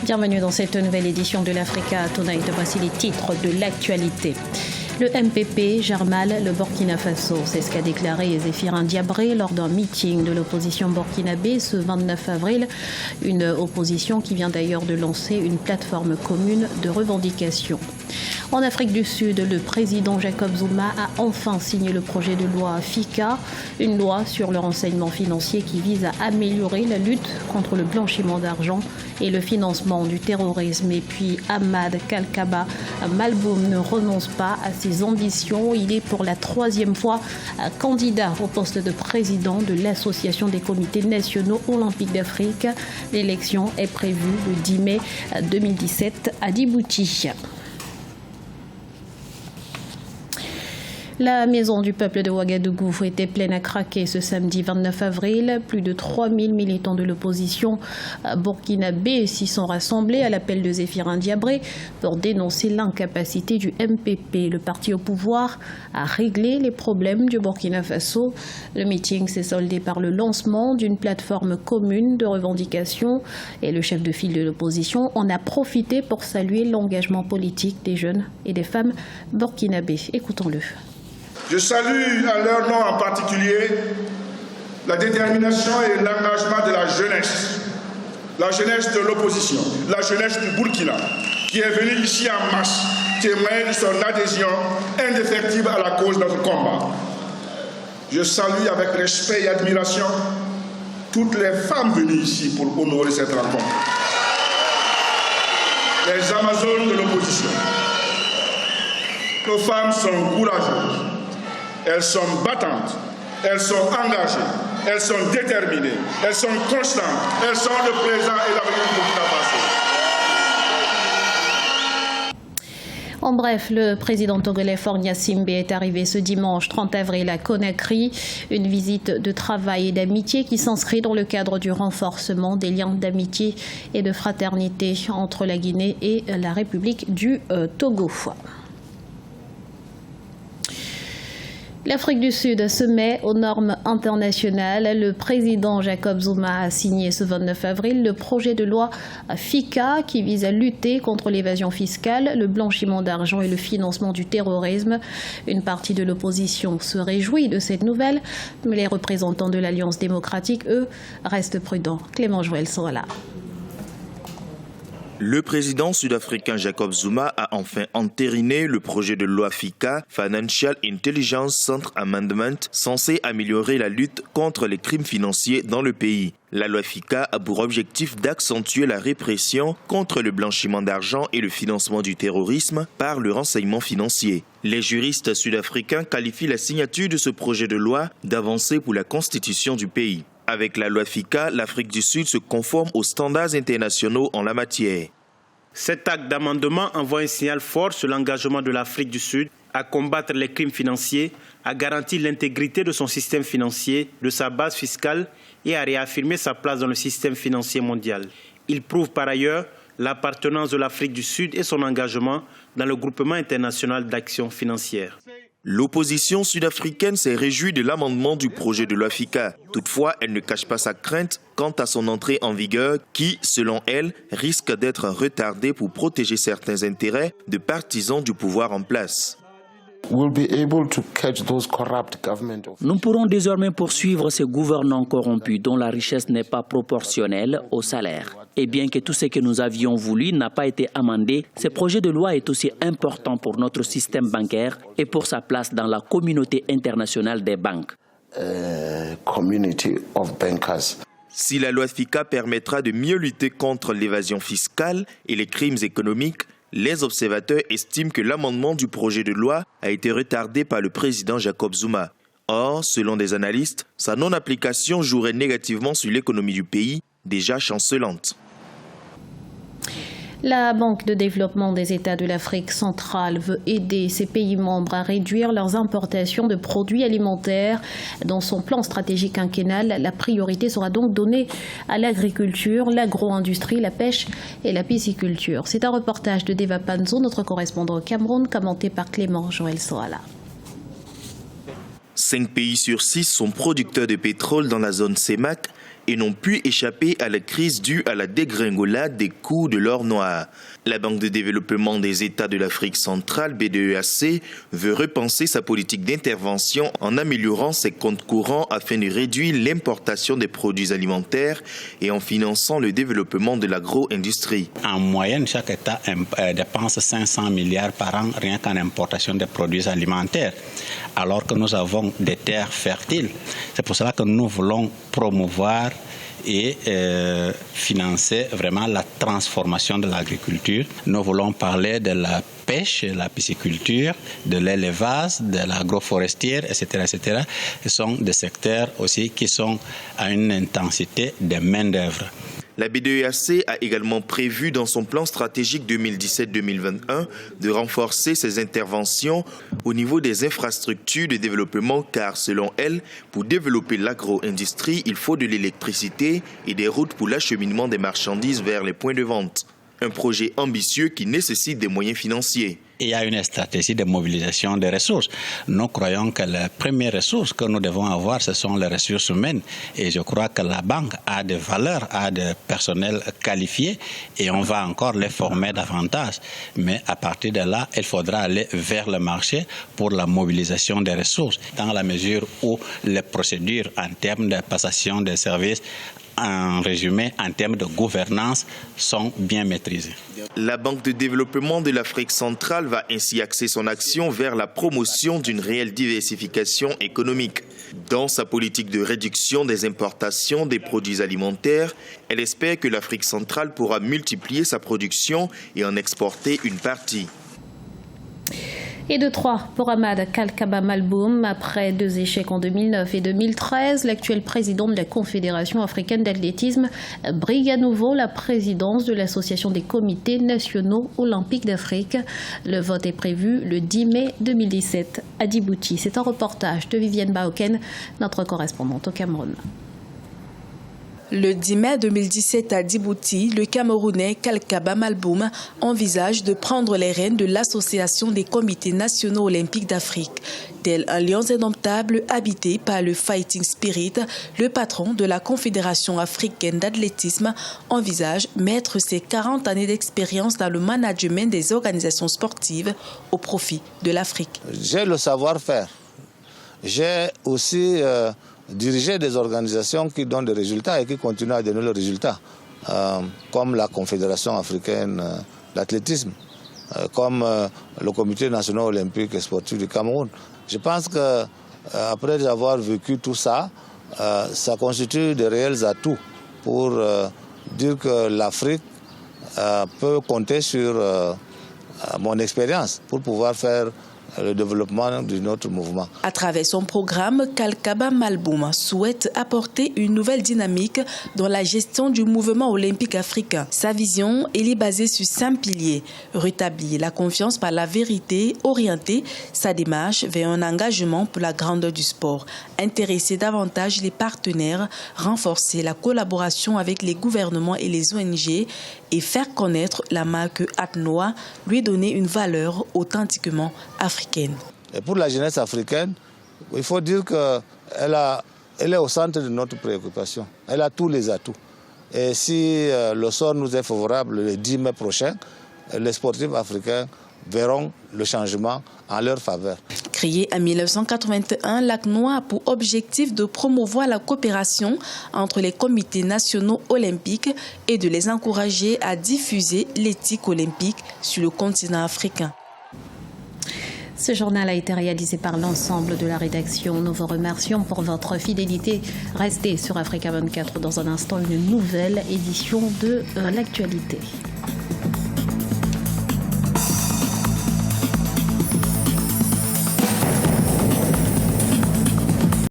Bienvenue dans cette nouvelle édition de l'Africa Tonight. Voici les titres de l'actualité. Le MPP gère mal le Burkina Faso. C'est ce qu'a déclaré Zéphirin Diabré lors d'un meeting de l'opposition burkinabé ce 29 avril. Une opposition qui vient d'ailleurs de lancer une plateforme commune de revendication. En Afrique du Sud, le président Jacob Zuma a enfin signé le projet de loi FICA, une loi sur le renseignement financier qui vise à améliorer la lutte contre le blanchiment d'argent et le financement du terrorisme. Et puis Ahmad Kalkaba Malboum ne renonce pas à ses ambitions. Il est pour la troisième fois candidat au poste de président de l'Association des comités nationaux olympiques d'Afrique. L'élection est prévue le 10 mai 2017 à Djibouti. La maison du peuple de Ouagadougou était pleine à craquer ce samedi 29 avril. Plus de 3000 militants de l'opposition burkinabé s'y sont rassemblés à l'appel de Zéphirin Diabré pour dénoncer l'incapacité du MPP, le parti au pouvoir, à régler les problèmes du Burkina Faso. Le meeting s'est soldé par le lancement d'une plateforme commune de revendication et le chef de file de l'opposition en a profité pour saluer l'engagement politique des jeunes et des femmes burkinabés. Écoutons-le. Je salue à leur nom en particulier la détermination et l'engagement de la jeunesse de l'opposition, la jeunesse du Burkina, qui est venue ici en masse témoigner de son adhésion indéfectible à la cause de notre combat. Je salue avec respect et admiration toutes les femmes venues ici pour honorer cette rencontre. Les Amazones de l'opposition. Nos femmes sont courageuses. Elles sont battantes, elles sont engagées, elles sont déterminées, elles sont constantes, elles sont le présent et l'avenir du Burkina Faso. En bref, le président togolais Faure Gnassingbé est arrivé ce dimanche 30 avril à Conakry. Une visite de travail et d'amitié qui s'inscrit dans le cadre du renforcement des liens d'amitié et de fraternité entre la Guinée et la République du Togo. L'Afrique du Sud se met aux normes internationales. Le président Jacob Zuma a signé ce 29 avril le projet de loi FICA qui vise à lutter contre l'évasion fiscale, le blanchiment d'argent et le financement du terrorisme. Une partie de l'opposition se réjouit de cette nouvelle, mais les représentants de l'Alliance démocratique, eux, restent prudents. Clément Joël sont là. Le président sud-africain Jacob Zuma a enfin entériné le projet de loi FICA, Financial Intelligence Centre Amendment, censé améliorer la lutte contre les crimes financiers dans le pays. La loi FICA a pour objectif d'accentuer la répression contre le blanchiment d'argent et le financement du terrorisme par le renseignement financier. Les juristes sud-africains qualifient la signature de ce projet de loi d'avancée pour la constitution du pays. Avec la loi FICA, l'Afrique du Sud se conforme aux standards internationaux en la matière. Cet acte d'amendement envoie un signal fort sur l'engagement de l'Afrique du Sud à combattre les crimes financiers, à garantir l'intégrité de son système financier, de sa base fiscale et à réaffirmer sa place dans le système financier mondial. Il prouve par ailleurs l'appartenance de l'Afrique du Sud et son engagement dans le groupement international d'action financière. L'opposition sud-africaine s'est réjouie de l'amendement du projet de loi FICA. Toutefois, elle ne cache pas sa crainte quant à son entrée en vigueur qui, selon elle, risque d'être retardée pour protéger certains intérêts de partisans du pouvoir en place. Nous pourrons désormais poursuivre ces gouvernants corrompus dont la richesse n'est pas proportionnelle au salaire. Et bien que tout ce que nous avions voulu n'a pas été amendé, ce projet de loi est aussi important pour notre système bancaire et pour sa place dans la communauté internationale des banques. Si la loi FICA permettra de mieux lutter contre l'évasion fiscale et les crimes économiques, les observateurs estiment que l'amendement du projet de loi a été retardé par le président Jacob Zuma. Or, selon des analystes, sa non-application jouerait négativement sur l'économie du pays, déjà chancelante. La Banque de développement des États de l'Afrique centrale veut aider ses pays membres à réduire leurs importations de produits alimentaires. Dans son plan stratégique quinquennal, la priorité sera donc donnée à l'agriculture, l'agro-industrie, la pêche et la pisciculture. C'est un reportage de Deva Panzo, notre correspondant au Cameroun, commenté par Clément Joël Soala. 5 pays sur 6 sont producteurs de pétrole dans la zone CEMAC et n'ont pu échapper à la crise due à la dégringolade des coûts de l'or noir. La Banque de développement des États de l'Afrique centrale, BDEAC, veut repenser sa politique d'intervention en améliorant ses comptes courants afin de réduire l'importation des produits alimentaires et en finançant le développement de l'agro-industrie. En moyenne, chaque État dépense 500 milliards par an rien qu'en importation de produits alimentaires, alors que nous avons des terres fertiles. C'est pour cela que nous voulons promouvoir et financer vraiment la transformation de l'agriculture. Nous voulons parler de la pêche, de la pisciculture, de l'élevage, de l'agroforestière, etc., etc. Ce sont des secteurs aussi qui sont à une intensité de main-d'œuvre. La BDEAC a également prévu dans son plan stratégique 2017-2021 de renforcer ses interventions au niveau des infrastructures de développement car selon elle, pour développer l'agro-industrie, il faut de l'électricité et des routes pour l'acheminement des marchandises vers les points de vente. Un projet ambitieux qui nécessite des moyens financiers. Il y a une stratégie de mobilisation des ressources. Nous croyons que les premières ressources que nous devons avoir, ce sont les ressources humaines. Et je crois que la banque a des valeurs, a des personnels qualifiés et on va encore les former davantage. Mais à partir de là, il faudra aller vers le marché pour la mobilisation des ressources, dans la mesure où les procédures en termes de passation des services, en résumé, en termes de gouvernance, sont bien maîtrisées. La Banque de développement de l'Afrique centrale va ainsi axer son action vers la promotion d'une réelle diversification économique. Dans sa politique de réduction des importations des produits alimentaires, elle espère que l'Afrique centrale pourra multiplier sa production et en exporter une partie. Et de 3 pour Ahmad Kalkaba Malboum. Après 2 échecs en 2009 et 2013, l'actuel président de la Confédération africaine d'athlétisme brigue à nouveau la présidence de l'Association des comités nationaux olympiques d'Afrique. Le vote est prévu le 10 mai 2017 à Djibouti. C'est un reportage de Vivienne Baoken, notre correspondante au Cameroun. Le 10 mai 2017 à Djibouti, le Camerounais Kalkaba Malboum envisage de prendre les rênes de l'Association des comités nationaux olympiques d'Afrique. Tel un lion indomptable habité par le fighting spirit, le patron de la Confédération africaine d'athlétisme envisage mettre ses 40 années d'expérience dans le management des organisations sportives au profit de l'Afrique. J'ai le savoir-faire. J'ai aussi diriger des organisations qui donnent des résultats et qui continuent à donner le résultat, comme la Confédération africaine d'athlétisme, comme le Comité national olympique et sportif du Cameroun. Je pense qu'après avoir vécu tout ça, ça constitue de réels atouts pour dire que l'Afrique peut compter sur mon expérience pour pouvoir faire le développement de notre mouvement. À travers son programme, Kalkaba Malboum souhaite apporter une nouvelle dynamique dans la gestion du mouvement olympique africain. Sa vision, elle est basée sur 5 piliers. Rétablir la confiance par la vérité, orienter sa démarche vers un engagement pour la grandeur du sport, intéresser davantage les partenaires, renforcer la collaboration avec les gouvernements et les ONG et faire connaître la marque Atnoa, lui donner une valeur authentiquement africaine. Et pour la jeunesse africaine, il faut dire qu'elle est au centre de notre préoccupation. Elle a tous les atouts. Et si le sort nous est favorable le 10 mai prochain, les sportifs africains verront le changement en leur faveur. Créé en 1981, l'ACNOA a pour objectif de promouvoir la coopération entre les comités nationaux olympiques et de les encourager à diffuser l'éthique olympique sur le continent africain. Ce journal a été réalisé par l'ensemble de la rédaction. Nous vous remercions pour votre fidélité. Restez sur Africa 24 dans un instant, une nouvelle édition de l'actualité.